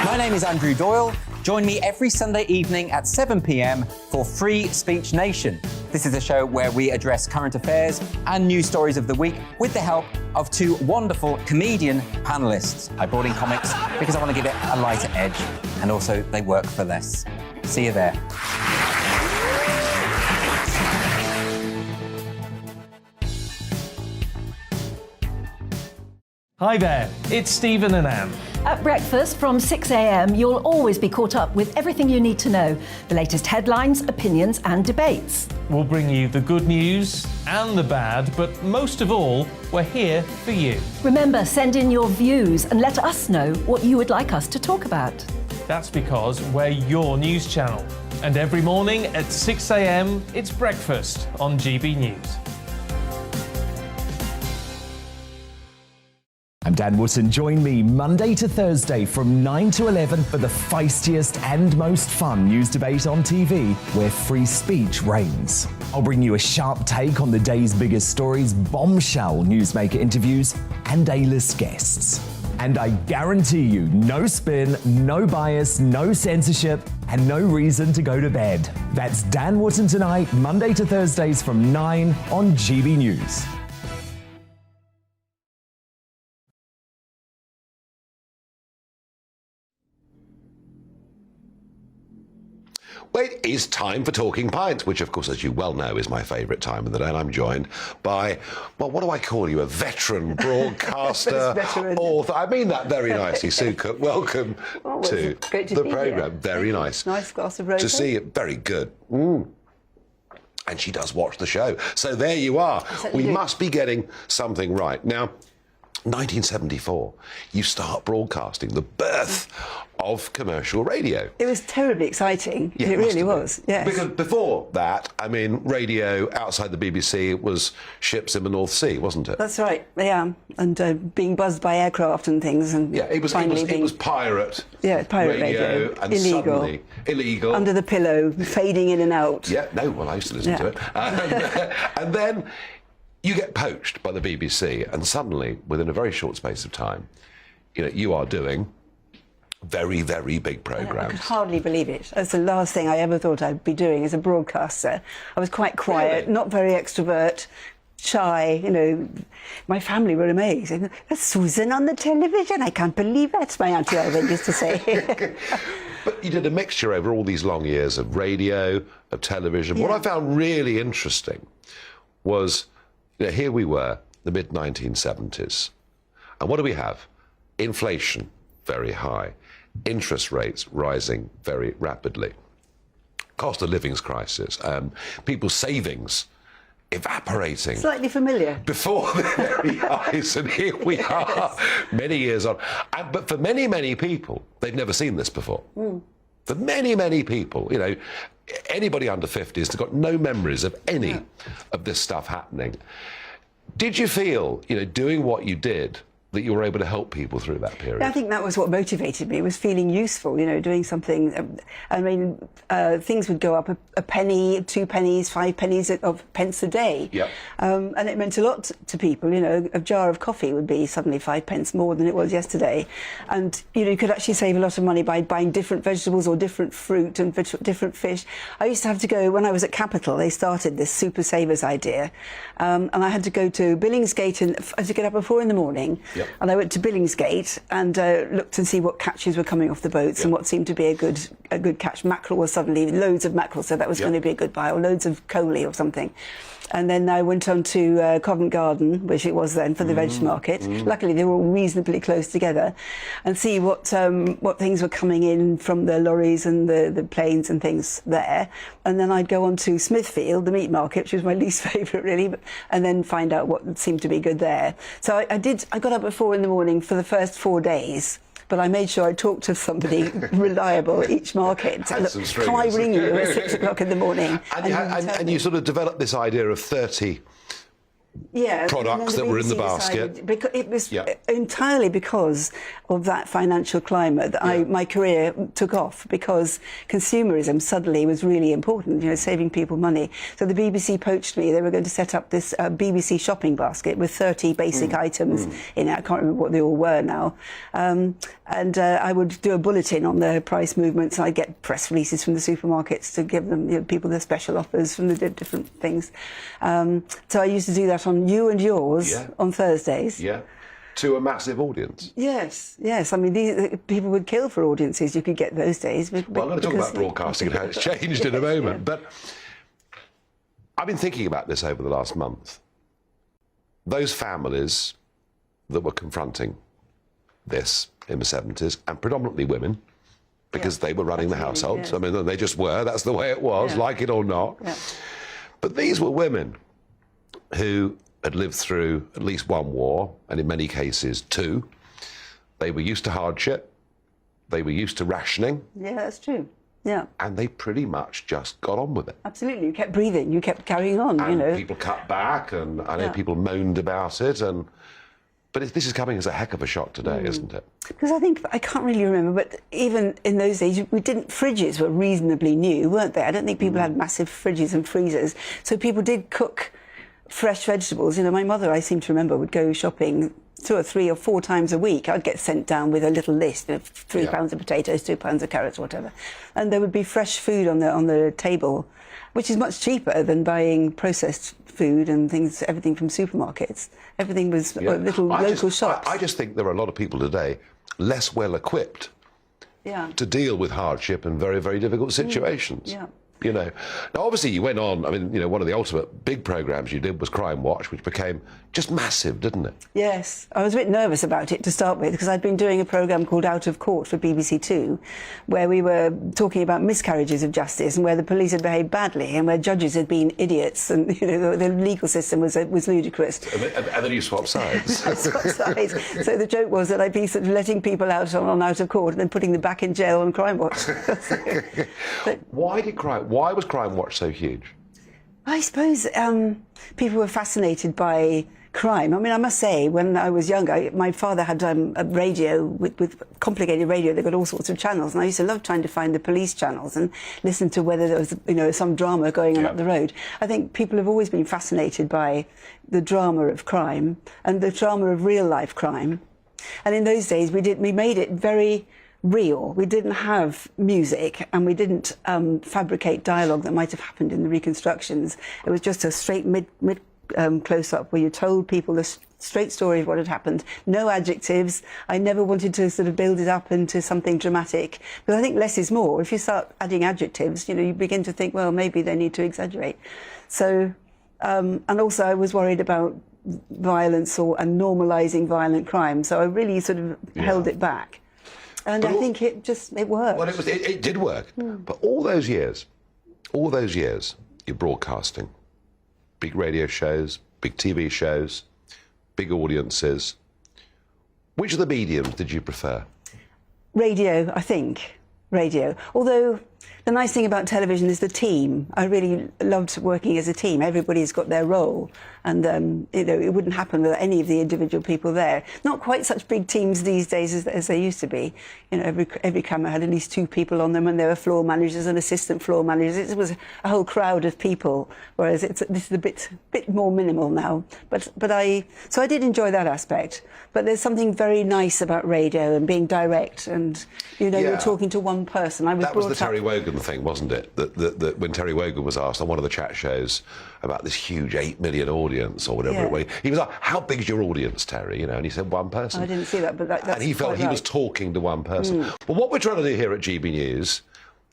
My name is Andrew Doyle. Join me every Sunday evening at 7 p.m. for Free Speech Nation. This is a show where we address current affairs and news stories of the week with the help of two wonderful comedian panellists. I brought in comics because I want to give it a lighter edge, and also they work for less. See you there. Hi there, it's Stephen and Anne. At breakfast from 6 a.m, you'll always be caught up with everything you need to know, the latest headlines, opinions and debates. We'll bring you the good news and the bad, but most of all, we're here for you. Remember, send in your views and let us know what you would like us to talk about. That's because we're your news channel. And every morning at 6 a.m, it's breakfast on GB News. I'm Dan Wootton. Join me Monday to Thursday from 9 to 11 for the feistiest and most fun news debate on TV, where free speech reigns. I'll bring you a sharp take on the day's biggest stories, bombshell newsmaker interviews, and A-list guests. And I guarantee you, no spin, no bias, no censorship, and no reason to go to bed. That's Dan Wootton Tonight, Monday to Thursdays from 9 on GB News. Well, it is time for Talking Pints, which, of course, as you well know, is my favourite time of the day. And I'm joined by, well, what do I call you? A veteran broadcaster, author. I mean that very nicely. Sue Cook, welcome to the programme. Very nice. Nice glass of rosé. To see it. Very good. And she does watch the show. So there you are. We must be getting something right. Now, 1974, you start broadcasting, the birth of commercial radio. It was terribly exciting. Yeah, it really was, yes. Because before that, I mean, radio outside the BBC was ships in the North Sea, wasn't it? That's right, yeah. And being buzzed by aircraft and things. And yeah, it was pirate. Yeah, pirate radio. And illegal. Suddenly, illegal. Under the pillow, fading in and out. Yeah, no, well, I used to listen to it. And then you get poached by the BBC, and suddenly, within a very short space of time, you know, you are doing very, very big programmes. I could hardly believe it. That's the last thing I ever thought I'd be doing as a broadcaster. I was quite quiet, really? Not very extrovert, shy, you know. My family were amazed. That's Susan on the television. I can't believe that's my Auntie Irene used to say. But you did a mixture over all these long years of radio, of television. Yeah. What I found really interesting was, you know, here we were, the mid-1970s, And what do we have? Inflation, very high. Interest rates rising very rapidly. Cost of living crisis. People's savings evaporating. Slightly familiar. Before their very eyes, and here we are, many years on. But for many, many people, they've never seen this before. For many, many people, you know, anybody under 50 has got no memories of any of this stuff happening. Did you feel, you know, doing what you did, that you were able to help people through that period? I think that was what motivated me, was feeling useful, you know, doing something. I mean, things would go up a penny, 2 pennies, 5 pennies of pence a day. Yep. And it meant a lot to people, you know. A jar of coffee would be suddenly 5 pence more than it was yesterday. And, you know, you could actually save a lot of money by buying different vegetables or different fruit and different fish. I used to have to go, when I was at Capital, they started this Super Savers idea. And I had to go to Billingsgate, and I had to get up at 4 in the morning. Yep. And I went to Billingsgate and looked and see what catches were coming off the boats and what seemed to be a good catch. Mackerel was suddenly loads of mackerel, so that was going to be a good buy, or loads of coley or something. And then I went on to Covent Garden, which it was then, for the veg market. Luckily, they were all reasonably close together, and see what things were coming in from the lorries and the planes and things there. And then I'd go on to Smithfield, the meat market, which was my least favourite, really, and then find out what seemed to be good there. So I got up at 4 in the morning for the first 4 days. But I made sure I talked to somebody reliable at each market. Look, can I ring you at 6 o'clock in the morning? And you sort of developed this idea of 30 products that were in the basket. Because it was entirely because of that financial climate that my career took off, because consumerism suddenly was really important, you know, saving people money. So the BBC poached me. They were going to set up this BBC shopping basket with 30 basic items in it. I can't remember what they all were now. And I would do a bulletin on the price movements. I'd get press releases from the supermarkets to give them, you know, people their special offers from the different things. So I used to do that on You and Yours on Thursdays. Yeah, to a massive audience. Yes. I mean, people would kill for audiences you could get those days. Well, I'm going to talk about broadcasting and how it's changed in a moment. But I've been thinking about this over the last month. Those families that were confronting this in the 70s, and predominantly women, because they were running the households. I mean, they just were. That's the way it was, like it or not. But these were women who had lived through at least one war, and in many cases 2. They were used to hardship. They were used to rationing. Yeah, that's true. Yeah. And they pretty much just got on with it. Absolutely. You kept breathing. You kept carrying on, and you know. People cut back, and I know people moaned about it. But this is coming as a heck of a shock today, isn't it? Because I can't really remember, but even in those days, fridges were reasonably new, weren't they? I don't think people had massive fridges and freezers. So people did cook fresh vegetables. You know, my mother, I seem to remember, would go shopping 2 or 3 or 4 times a week. I'd get sent down with a little list of 3 pounds of potatoes, 2 pounds of carrots, whatever. And there would be fresh food on the table, which is much cheaper than buying processed food and things, everything from supermarkets. Everything was little local shops. I just think there are a lot of people today less well equipped to deal with hardship and very, very difficult situations. You know, now obviously you went on. I mean, you know, one of the ultimate big programs you did was Crime Watch, which became just massive, didn't it? Yes, I was a bit nervous about it to start with, because I'd been doing a programme called Out of Court for BBC Two, where we were talking about miscarriages of justice and where the police had behaved badly and where judges had been idiots, and you know the legal system was ludicrous. And then you swapped sides. I swapped sides. So the joke was that I'd be sort of letting people out on Out of Court and then putting them back in jail on Crime Watch. Why was Crime Watch so huge? I suppose people were fascinated by crime. I mean, I must say, when I was younger, my father had a radio with complicated radio. They got all sorts of channels, and I used to love trying to find the police channels and listen to whether there was, you know, some drama going on up the road. I think people have always been fascinated by the drama of crime and the drama of real life crime. And in those days, we made it very real. We didn't have music, and we didn't fabricate dialogue that might have happened in the reconstructions. It was just a straight mid close-up where you told people the straight story of what had happened. No adjectives. I never wanted to sort of build it up into something dramatic, but I think less is more. If you start adding adjectives, you know, you begin to think, well, maybe they need to exaggerate. So, and also I was worried about violence and normalising violent crime. So I really sort of held it back. And I think it worked. Well, it did work. But all those years, you're broadcasting. Big radio shows, big TV shows, big audiences. Which of the mediums did you prefer? Radio, I think. Radio. Although the nice thing about television is the team. I really loved working as a team. Everybody's got their role, and it wouldn't happen without any of the individual people there. Not quite such big teams these days as they used to be. Every camera had at least 2 people on them, and there were floor managers and assistant floor managers. It was a whole crowd of people, whereas this is a bit more minimal now. So I did enjoy that aspect. But there's something very nice about radio and being direct, and you're talking to one person. That was the Terry Wogan thing, wasn't it? That when Terry Wogan was asked on one of the chat shows about this huge 8 million audience or whatever it was, he was like, "How big's your audience, Terry?" And he said, "1 person." I didn't see that, but that's and he felt he was talking to 1 person. Well, what we're trying to do here at GB News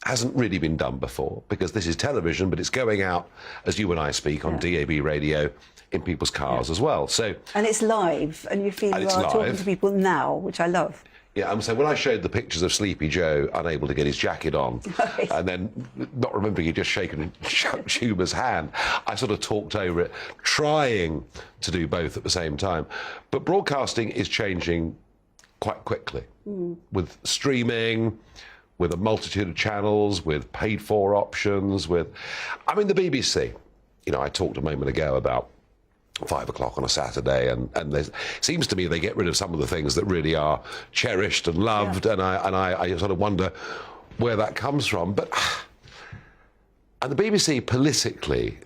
hasn't really been done before, because this is television, but it's going out as you and I speak on DAB radio in people's cars as well. And it's live, and you feel you are talking to people now, which I love. Yeah, so when I showed the pictures of Sleepy Joe unable to get his jacket on, and then not remembering he'd just shaken Chuck Schumer's hand, I sort of talked over it, trying to do both at the same time. But broadcasting is changing quite quickly, with streaming, with a multitude of channels, with paid-for options, the BBC. I talked a moment ago about 5 o'clock on a Saturday, and there seems to me they get rid of some of the things that really are cherished and loved, and I sort of wonder where that comes from. And the BBC politically,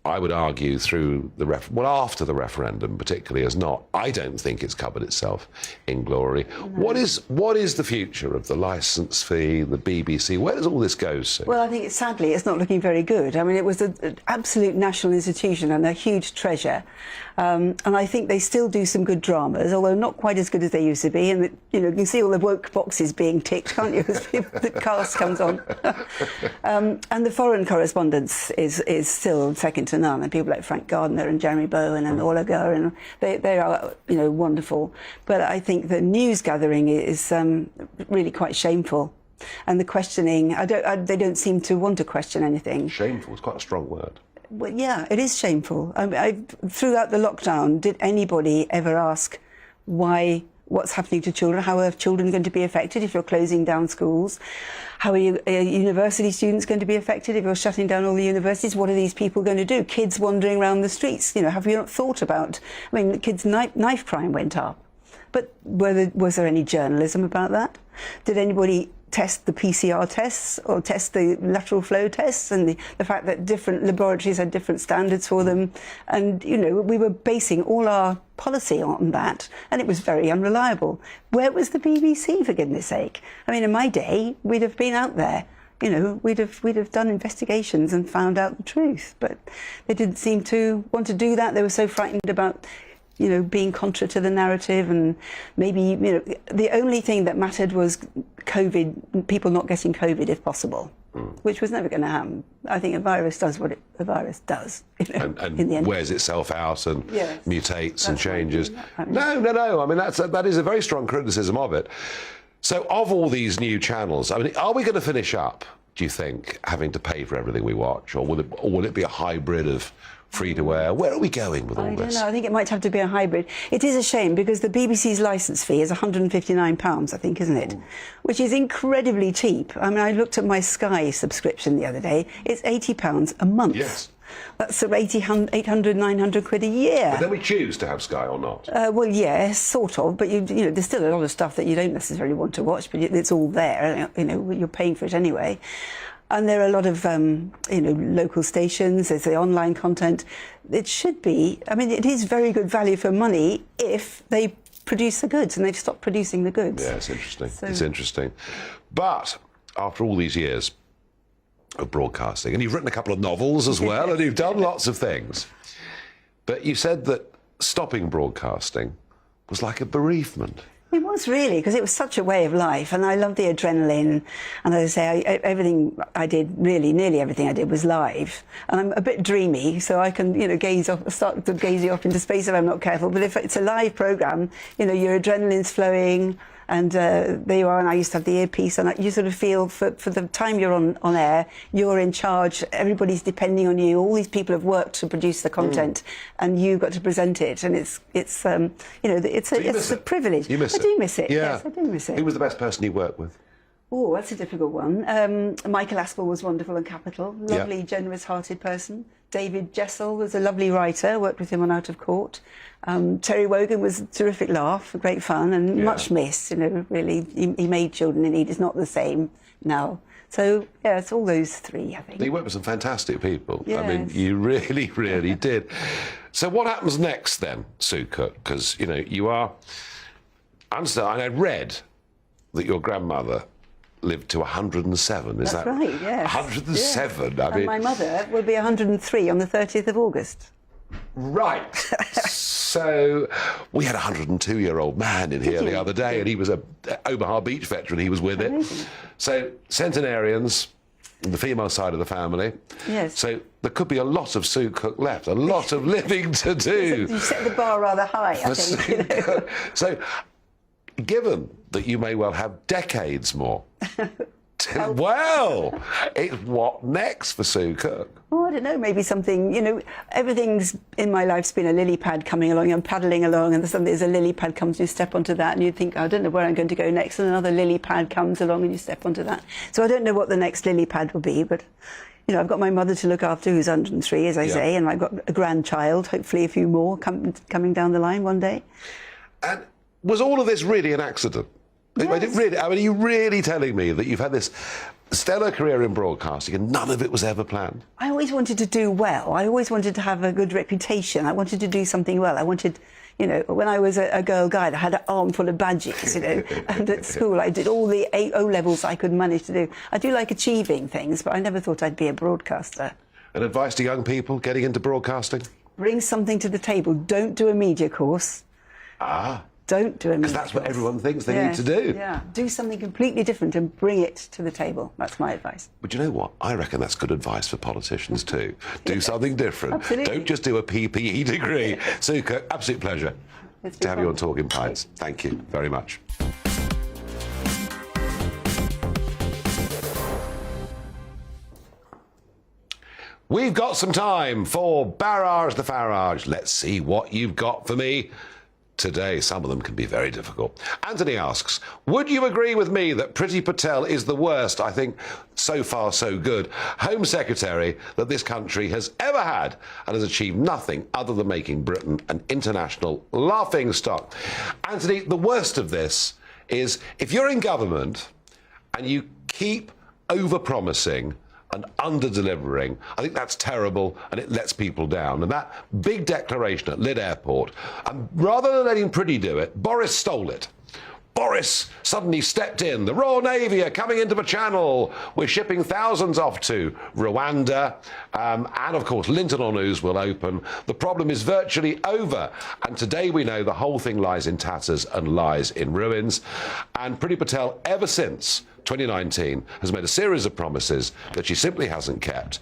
I would argue, through after the referendum particularly, I don't think it's covered itself in glory. No. What is the future of the licence fee, the BBC? Where does all this go, Sue? Well, I think sadly it's not looking very good. I mean, it was an absolute national institution and a huge treasure. And I think they still do some good dramas, although not quite as good as they used to be. And you can see all the woke boxes being ticked, can't you, as the cast comes on. And the foreign correspondence is still second to none. And people like Frank Gardner and Jeremy Bowen and Olaga, and they are wonderful. But I think the news gathering is really quite shameful. And the questioning, they don't seem to want to question anything. Shameful is quite a strong word. Well, yeah, it is shameful. Throughout the lockdown, did anybody ever ask what's happening to children? How are children going to be affected if you're closing down schools? How are university students going to be affected if you're shutting down all the universities? What are these people going to do? Kids wandering around the streets. Have you not thought about? The kids' knife crime went up, but was there any journalism about that? Did anybody test the PCR tests or test the lateral flow tests, and the fact that different laboratories had different standards for them? And, we were basing all our policy on that, and it was very unreliable. Where was the BBC, for goodness sake? In my day, we'd have been out there. We'd have done investigations and found out the truth, but they didn't seem to want to do that. They were so frightened about being contra to the narrative, and maybe, the only thing that mattered was COVID, people not getting COVID if possible, which was never going to happen. I think a virus does what a virus does, and in the end. Wears itself out and mutates and changes. Right. No. That is a very strong criticism of it. So, of all these new channels, are we going to finish up, do you think, having to pay for everything we watch, or will it be a hybrid of free-to-air? Where are we going with all this? I don't know. I think it might have to be a hybrid. It is a shame, because the BBC's licence fee is £159, I think, isn't it? Which is incredibly cheap. I looked at my Sky subscription the other day. It's £80 a month. Yes. That's sort of 800, 900 quid a year. But then we choose to have Sky or not. Well, yes, sort of. But there's still a lot of stuff that you don't necessarily want to watch, but it's all there. You're paying for it anyway. And there are a lot of, local stations. There's the online content. It should be. It is very good value for money if they produce the goods, and they've stopped producing the goods. Yeah, it's interesting. It's interesting. But after all these years of broadcasting, and you've written a couple of novels as well, and you've done lots of things, but you said that stopping broadcasting was like a bereavement. It was really, because it was such a way of life, and I loved the adrenaline. And as I say, everything I did, really, nearly everything I did was live. And I'm a bit dreamy, so I can, start to gaze off into space if I'm not careful. But if it's a live programme, your adrenaline's flowing, and there you are. And I used to have the earpiece, and you sort of feel for the time you're on air, you're in charge. Everybody's depending on you. All these people have worked to produce the content, and you've got to present it. And it's a privilege. You miss it? I do miss it. Yeah. Yes, I do miss it. Who was the best person you worked with? Oh, that's a difficult one. Michael Aspel was wonderful and capital. Lovely, generous-hearted person. David Jessel was a lovely writer. Worked with him on Out of Court. Terry Wogan was a terrific laugh, great fun, and much missed. Really, he made Children in Need. It's not the same now. So, yeah, it's all those three, I think. You worked with some fantastic people. Yes. I mean, you really, really did. So what happens next then, Sue Cook? Because, you are... I read that your grandmother lived to 107. Is That's that right, yes. 107? Yeah. I mean, and my mother will be 103 on the 30th of August. Right. So we had a 102-year-old man in here the other day, and he was a Omaha Beach veteran. He was with it. So centenarians, the female side of the family. Yes. So there could be a lot of Sue Cook left, a lot of living to do. You set the bar rather high, I think. So, given that you may well have decades more, well, what next for Sue Cook? Oh, I don't know, maybe something, everything's in my life's been a lily pad coming along. I'm paddling along, and suddenly there's a lily pad comes, you step onto that, and you think, I don't know where I'm going to go next, and another lily pad comes along, and you step onto that. So I don't know what the next lily pad will be, but, I've got my mother to look after, who's 103, as I say, and I've got a grandchild, hopefully a few more coming down the line one day. And was all of this really an accident? Yes. Are you really telling me that you've had this stellar career in broadcasting and none of it was ever planned? I always wanted to do well. I always wanted to have a good reputation. I wanted to do something well. I wanted, when I was a girl guide, I had an arm full of badges, and at school I did all the O-levels I could manage to do. I do like achieving things, but I never thought I'd be a broadcaster. And advice to young people getting into broadcasting? Bring something to the table. Don't do a media course. Don't do a media Because that's what everyone thinks they need to do. Yeah, do something completely different and bring it to the table. That's my advice. But you know what? I reckon that's good advice for politicians too. Do something different. Absolutely. Don't just do a PPE degree. Sue Cook, absolute pleasure to have you on Talking Pints. Thank you very much. We've got some time for Barrage the Farage. Let's see what you've got for me today. Some of them can be very difficult. Anthony asks, would you agree with me that Priti Patel is the worst, I think, so far so good, Home Secretary that this country has ever had and has achieved nothing other than making Britain an international laughingstock? Anthony, the worst of this is if you're in government and you keep over-promising and under-delivering, I think that's terrible and it lets people down. And that big declaration at Lyd Airport, and rather than letting Priti do it, Boris stole it. Boris suddenly stepped in. The Royal Navy are coming into the Channel. We're shipping thousands off to Rwanda. And, of course, Linton-on-Ouse will open. The problem is virtually over. And today we know the whole thing lies in tatters and lies in ruins. And Priti Patel, ever since 2019, has made a series of promises that she simply hasn't kept.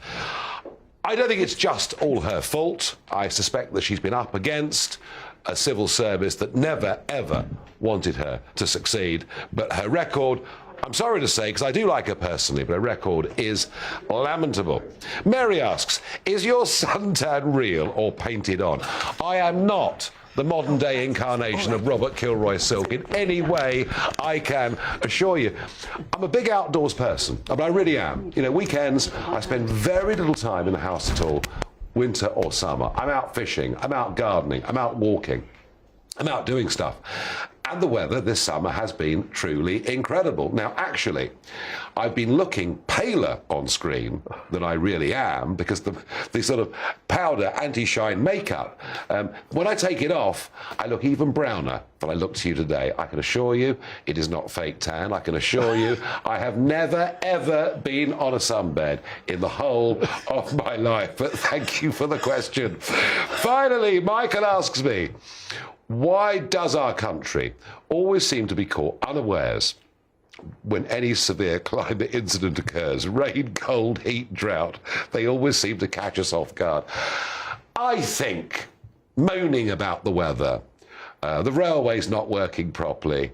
I don't think it's just all her fault. I suspect that she's been up against a civil service that never, ever wanted her to succeed. But her record, I'm sorry to say, because I do like her personally, but her record is lamentable. Mary asks, is your suntan real or painted on? I am not the modern-day incarnation of Robert Kilroy Silk in any way I can assure you. I'm a big outdoors person, I really am. Weekends, I spend very little time in the house at all, winter or summer. I'm out fishing, I'm out gardening, I'm out walking, I'm out doing stuff. And the weather this summer has been truly incredible. Now, actually, I've been looking paler on screen than I really am because the sort of powder anti-shine makeup, when I take it off, I look even browner than I look to you today. I can assure you it is not fake tan. I can assure you I have never, ever been on a sunbed in the whole of my life. But thank you for the question. Finally, Michael asks me, Why does our country always seem to be caught unawares when any severe climate incident occurs? Rain, cold, heat, drought. They always seem to catch us off guard. I think moaning about the weather, the railway's not working properly,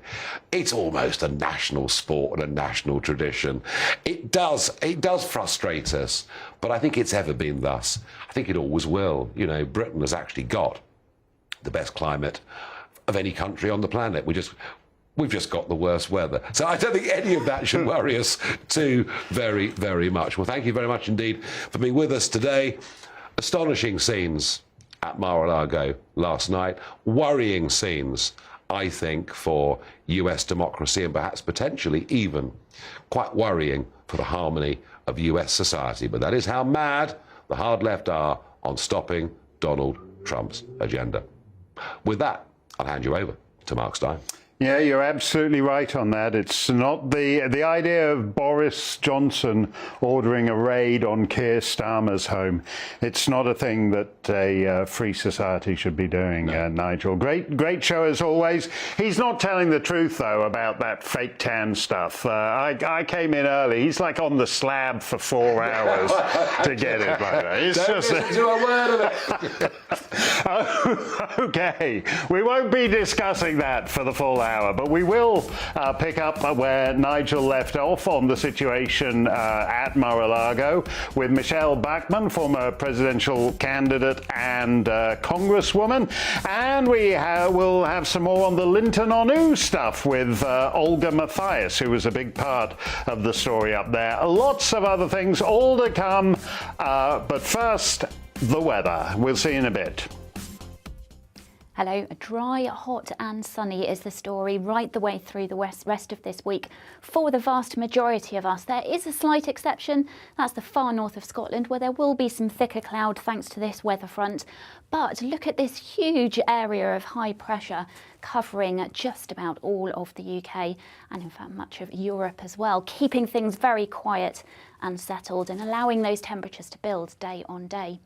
it's almost a national sport and a national tradition. It does frustrate us, but I think it's ever been thus. I think it always will. You know, Britain has actually got the best climate of any country on the planet. We've just got the worst weather. So I don't think any of that should worry us too very, very much. Well, thank you very much indeed for being with us today. Astonishing scenes at Mar-a-Lago last night. Worrying scenes, I think, for US democracy and perhaps potentially even quite worrying for the harmony of US society. But that is how mad the hard left are on stopping Donald Trump's agenda. With that, I'll hand you over to Mark Stein. Yeah, you're absolutely right on that. It's not the idea of Boris Johnson ordering a raid on Keir Starmer's home. It's not a thing that a free society should be doing, Nigel. Great show as always. He's not telling the truth, though, about that fake tan stuff. I came in early. He's like on the slab for 4 hours to get it like that. It's Don't just listen to a word of it. Okay, we won't be discussing that for the full hour, but we will pick up where Nigel left off on the situation at Mar-a-Lago with Michelle Bachmann, former presidential candidate and congresswoman, and we will have some more on the Linton-on-Ouse stuff with Olga Mathias, who was a big part of the story up there. Lots of other things all to come, but first, the weather. We'll see in a bit. Hello. Dry, hot and sunny is the story right the way through the rest of this week for the vast majority of us. There is a slight exception. That's the far north of Scotland, where there will be some thicker cloud thanks to this weather front. But look at this huge area of high pressure covering just about all of the UK and in fact much of Europe as well, keeping things very quiet and settled and allowing those temperatures to build day on day.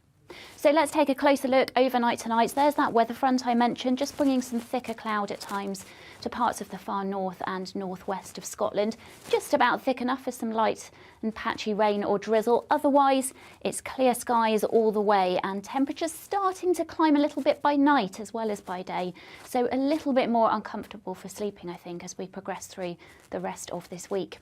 So let's take a closer look overnight tonight. There's that weather front I mentioned, just bringing some thicker cloud at times to parts of the far north and northwest of Scotland. Just about thick enough for some light and patchy rain or drizzle. Otherwise, it's clear skies all the way and temperatures starting to climb a little bit by night as well as by day. So a little bit more uncomfortable for sleeping, I think, as we progress through the rest of this week.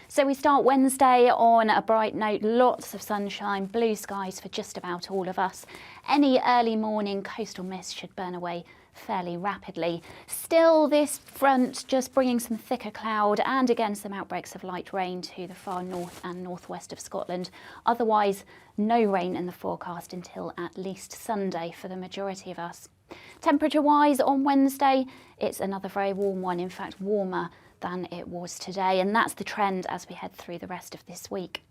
So we start Wednesday on a bright note, lots of sunshine, blue skies for just about all of us. Any early morning coastal mist should burn away fairly rapidly. Still, this front just bringing some thicker cloud and again some outbreaks of light rain to the far north and northwest of Scotland. Otherwise, no rain in the forecast until at least Sunday for the majority of us. Temperature-wise on Wednesday, it's another very warm one, in fact warmer than it was today, and that's the trend as we head through the rest of this week.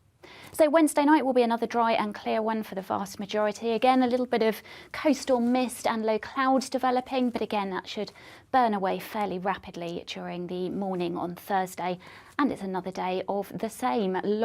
So Wednesday night will be another dry and clear one for the vast majority. Again, a little bit of coastal mist and low clouds developing, but again, that should burn away fairly rapidly during the morning on Thursday. And it's another day of the same.